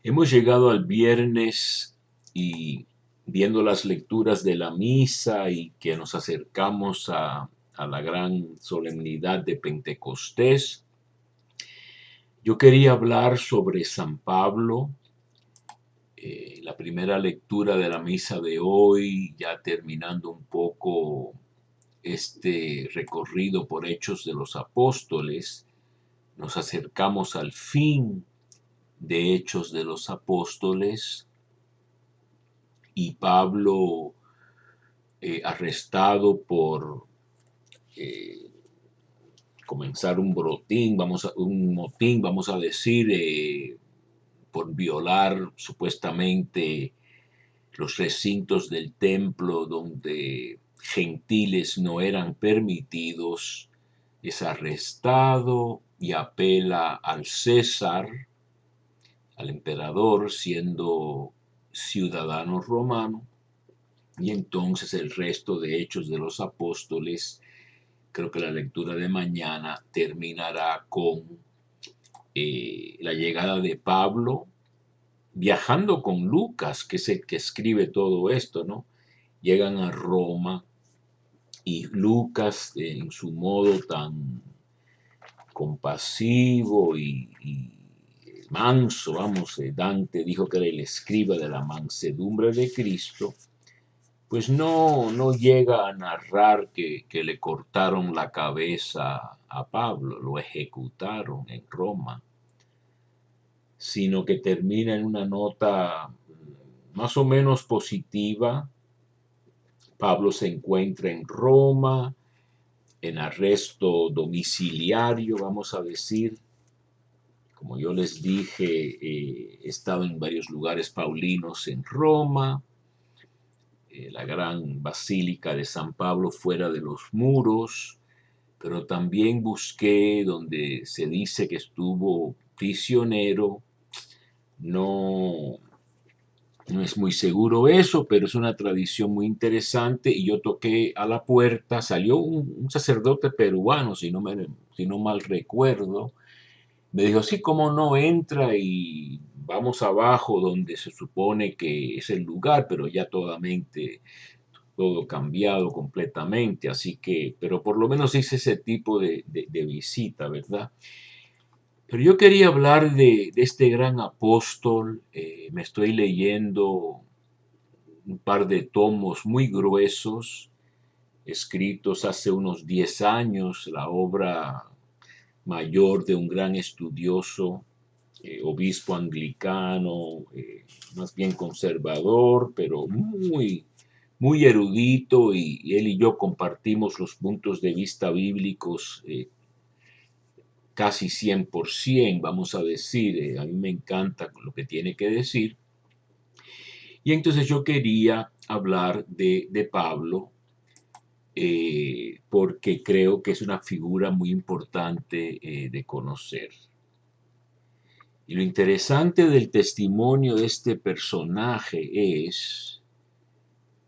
Hemos llegado al viernes y viendo las lecturas de la misa y que nos acercamos a la gran solemnidad de Pentecostés, yo quería hablar sobre San Pablo, la primera lectura de la misa de hoy, ya terminando un poco este recorrido por Hechos de los Apóstoles, nos acercamos al fin de Hechos de los Apóstoles y Pablo arrestado por eh, comenzar un motín, vamos a decir, por violar supuestamente los recintos del templo donde gentiles no eran permitidos, es arrestado y apela al César, al emperador, siendo ciudadano romano. Y entonces el resto de Hechos de los Apóstoles, creo que la lectura de mañana terminará con la llegada de Pablo, viajando con Lucas, que es el que escribe todo esto, ¿no? Llegan a Roma y Lucas, en su modo tan compasivo y manso, vamos, Dante dijo que era el escriba de la mansedumbre de Cristo, pues no llega a narrar que le cortaron la cabeza a Pablo, lo ejecutaron en Roma, sino que termina en una nota más o menos positiva. Pablo se encuentra en Roma, en arresto domiciliario, vamos a decir. Como yo les dije, he estado en varios lugares paulinos en Roma, la gran basílica de San Pablo fuera de los muros, pero también busqué donde se dice que estuvo prisionero. No, no es muy seguro eso, pero es una tradición muy interesante y yo toqué a la puerta, salió un sacerdote peruano, si no mal recuerdo, me dijo, sí, cómo no, entra y vamos abajo donde se supone que es el lugar, pero ya todo cambiado completamente, así que, pero por lo menos hice ese tipo de visita, ¿verdad? Pero yo quería hablar de este gran apóstol, me estoy leyendo un par de tomos muy gruesos, escritos hace unos 10 años, la obra mayor de un gran estudioso, obispo anglicano, más bien conservador, pero muy erudito, y él y yo compartimos los puntos de vista bíblicos casi 100%, vamos a decir, a mí me encanta lo que tiene que decir. Y entonces yo quería hablar de Pablo, porque creo que es una figura muy importante de conocer. Y lo interesante del testimonio de este personaje es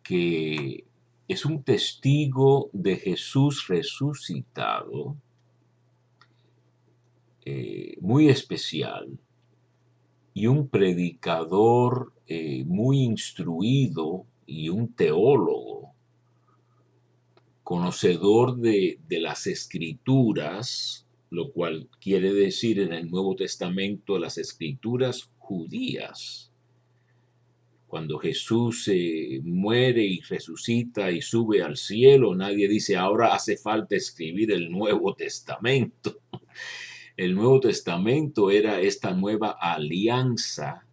que es un testigo de Jesús resucitado, muy especial, y un predicador muy instruido y un teólogo, conocedor de las escrituras, lo cual quiere decir en el Nuevo Testamento las escrituras judías. Cuando Jesús muere y resucita y sube al cielo, nadie dice ahora hace falta escribir el Nuevo Testamento. El Nuevo Testamento era esta nueva alianza,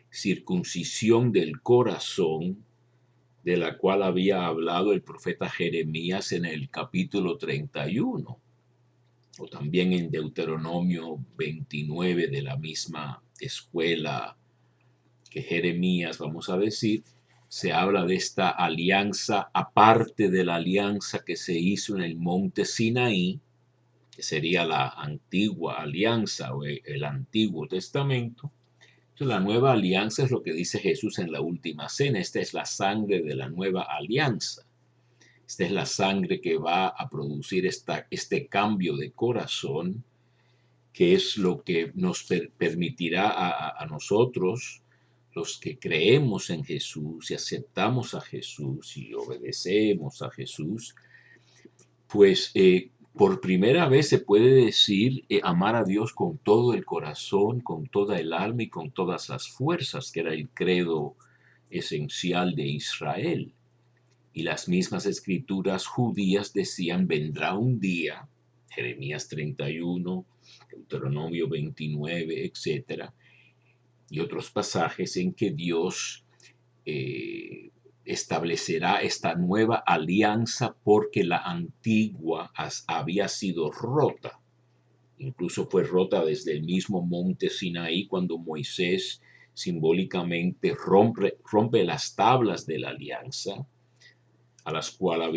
circuncisión del corazón, de la cual había hablado el profeta Jeremías en el capítulo 31, o también en Deuteronomio 29 de la misma escuela que Jeremías, vamos a decir. Se habla de esta alianza aparte de la alianza que se hizo en el monte Sinaí, que sería la antigua alianza o el antiguo testamento. Entonces, la nueva alianza es lo que dice Jesús en la última cena. Esta es la sangre de la nueva alianza. Esta es la sangre que va a producir este cambio de corazón que es lo que nos permitirá a nosotros, los que creemos en Jesús y aceptamos a Jesús y obedecemos a Jesús, pues por primera vez se puede decir amar a Dios con todo el corazón, con toda el alma y con todas las fuerzas, que era el credo esencial de Israel. Y las mismas escrituras judías decían, vendrá un día, Jeremías 31, Deuteronomio 29, etcétera, y otros pasajes en que Dios eh, establecerá esta nueva alianza porque la antigua había sido rota. Incluso fue rota desde el mismo monte Sinaí cuando Moisés simbólicamente rompe las tablas de la alianza a las cuales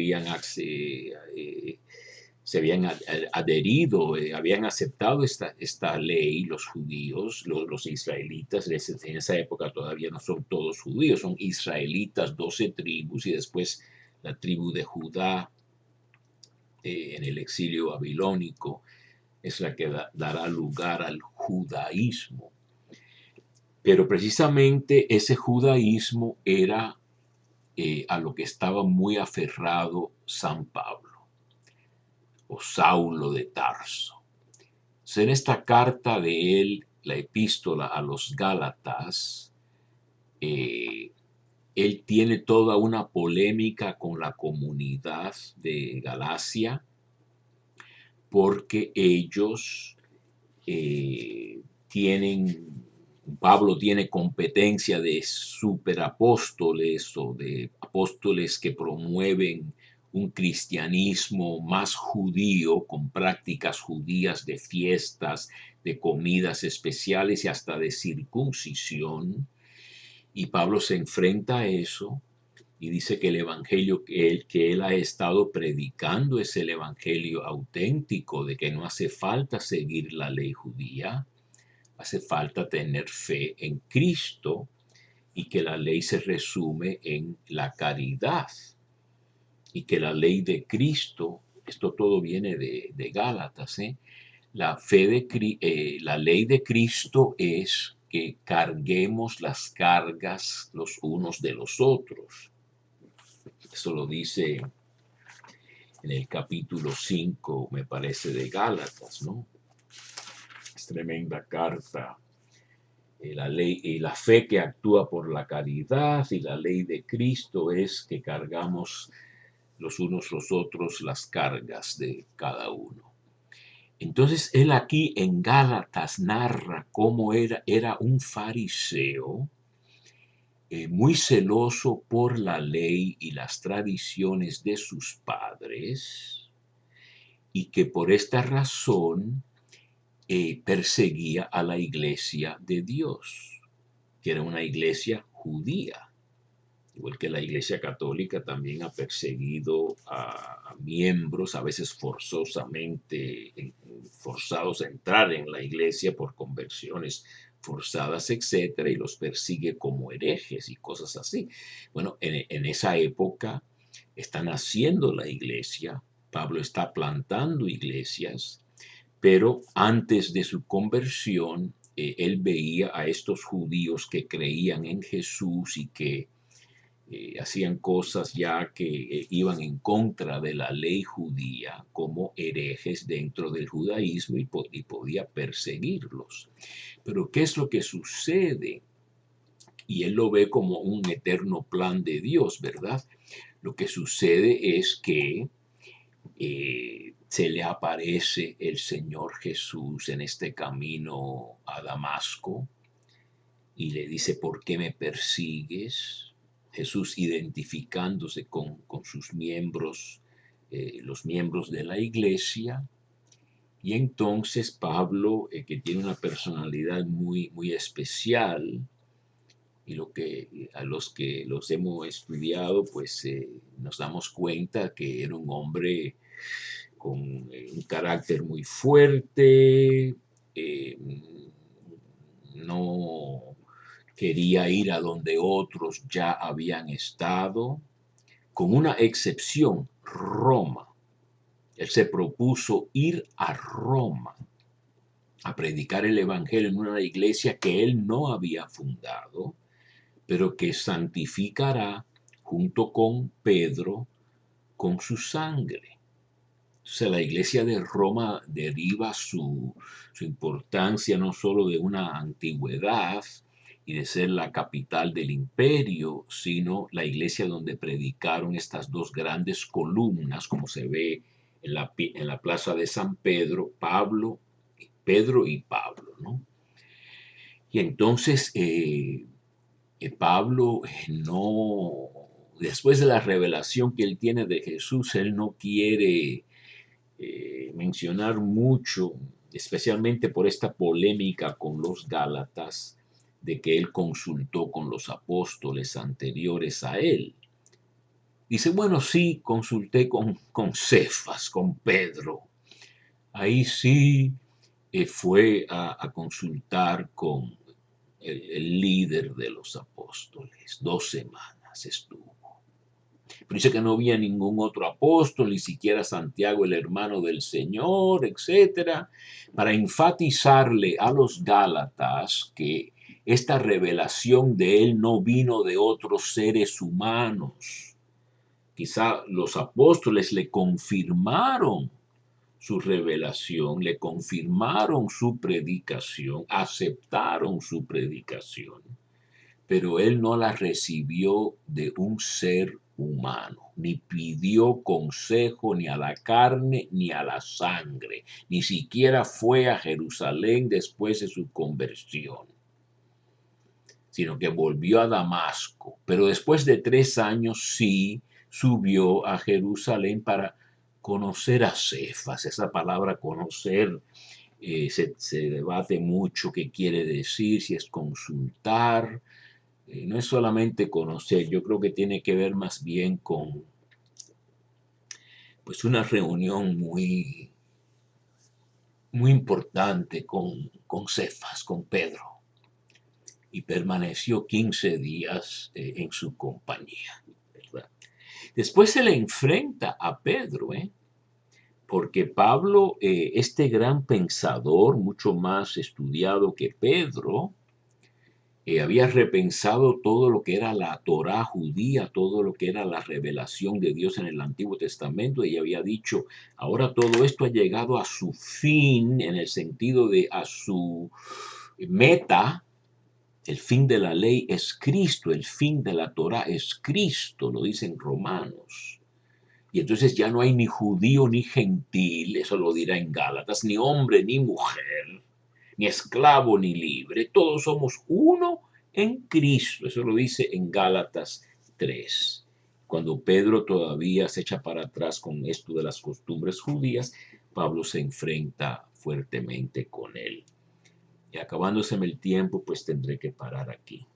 se habían adherido, habían aceptado esta ley los judíos, los israelitas. En esa época todavía no son todos judíos, son israelitas, 12 tribus, y después la tribu de Judá en el exilio babilónico es la que dará lugar al judaísmo. Pero precisamente ese judaísmo era a lo que estaba muy aferrado San Pablo o Saulo de Tarso. Entonces, en esta carta de él, la epístola a los Gálatas, él tiene toda una polémica con la comunidad de Galacia, porque ellos Pablo tiene competencia de superapóstoles o de apóstoles que promueven un cristianismo más judío, con prácticas judías de fiestas, de comidas especiales y hasta de circuncisión. Y Pablo se enfrenta a eso y dice que el evangelio que él ha estado predicando es el evangelio auténtico, de que no hace falta seguir la ley judía, hace falta tener fe en Cristo, y que la ley se resume en la caridad, y que la ley de Cristo, esto todo viene de Gálatas, la ley de Cristo es que carguemos las cargas los unos de los otros. Eso lo dice en el capítulo 5, me parece, de Gálatas, ¿no? Es tremenda carta. La ley y la fe que actúa por la caridad, y la ley de Cristo es que cargamos los unos los otros las cargas de cada uno. Entonces él aquí en Gálatas narra cómo era un fariseo muy celoso por la ley y las tradiciones de sus padres, y que por esta razón perseguía a la iglesia de Dios, que era una iglesia judía, igual que la iglesia católica también ha perseguido a miembros, a veces forzados a entrar en la iglesia por conversiones forzadas, etcétera, y los persigue como herejes y cosas así. Bueno, en esa época está naciendo la iglesia, Pablo está plantando iglesias, pero antes de su conversión, él veía a estos judíos que creían en Jesús y que hacían cosas ya que iban en contra de la ley judía como herejes dentro del judaísmo, y podía perseguirlos. Pero ¿qué es lo que sucede? Y él lo ve como un eterno plan de Dios, ¿verdad? Lo que sucede es que se le aparece el Señor Jesús en este camino a Damasco y le dice, ¿por qué me persigues? Jesús identificándose con sus miembros, los miembros de la iglesia. Y entonces Pablo, que tiene una personalidad muy, muy especial, y a los que los hemos estudiado, pues nos damos cuenta que era un hombre con un carácter muy fuerte, no quería ir a donde otros ya habían estado, con una excepción, Roma. Él se propuso ir a Roma a predicar el evangelio en una iglesia que él no había fundado, pero que santificará junto con Pedro con su sangre. O sea, la iglesia de Roma deriva su importancia no solo de una antigüedad y de ser la capital del imperio, sino la iglesia donde predicaron estas dos grandes columnas, como se ve en la plaza de San Pedro, Pedro y Pablo, ¿no? Y entonces Pablo no, después de la revelación que él tiene de Jesús, él no quiere mencionar mucho, especialmente por esta polémica con los Gálatas, de que él consultó con los apóstoles anteriores a él. Dice, bueno, sí, consulté con Cefas, con Pedro. Ahí sí fue a consultar con el líder de los apóstoles. 2 semanas estuvo. Pero dice que no había ningún otro apóstol, ni siquiera Santiago, el hermano del Señor, etcétera, para enfatizarle a los Gálatas que esta revelación de él no vino de otros seres humanos. Quizá los apóstoles le confirmaron su revelación, le confirmaron su predicación, aceptaron su predicación, pero él no la recibió de un ser humano, ni pidió consejo ni a la carne ni a la sangre, ni siquiera fue a Jerusalén después de su conversión, sino que volvió a Damasco, pero después de 3 años sí subió a Jerusalén para conocer a Cefas. Esa palabra conocer se debate mucho qué quiere decir, si es consultar. No es solamente conocer, yo creo que tiene que ver más bien con pues una reunión muy importante con Cefas, con Pedro, y permaneció 15 días en su compañía, ¿verdad? Después se le enfrenta a Pedro, porque Pablo, este gran pensador, mucho más estudiado que Pedro, había repensado todo lo que era la Torá judía, todo lo que era la revelación de Dios en el Antiguo Testamento, y había dicho, ahora todo esto ha llegado a su fin, en el sentido de a su meta. El fin de la ley es Cristo, el fin de la Torá es Cristo, lo dicen Romanos. Y entonces ya no hay ni judío ni gentil, eso lo dirá en Gálatas, ni hombre ni mujer, ni esclavo ni libre, todos somos uno en Cristo. Eso lo dice en Gálatas 3. Cuando Pedro todavía se echa para atrás con esto de las costumbres judías, Pablo se enfrenta fuertemente con él. Y acabándoseme el tiempo, pues tendré que parar aquí.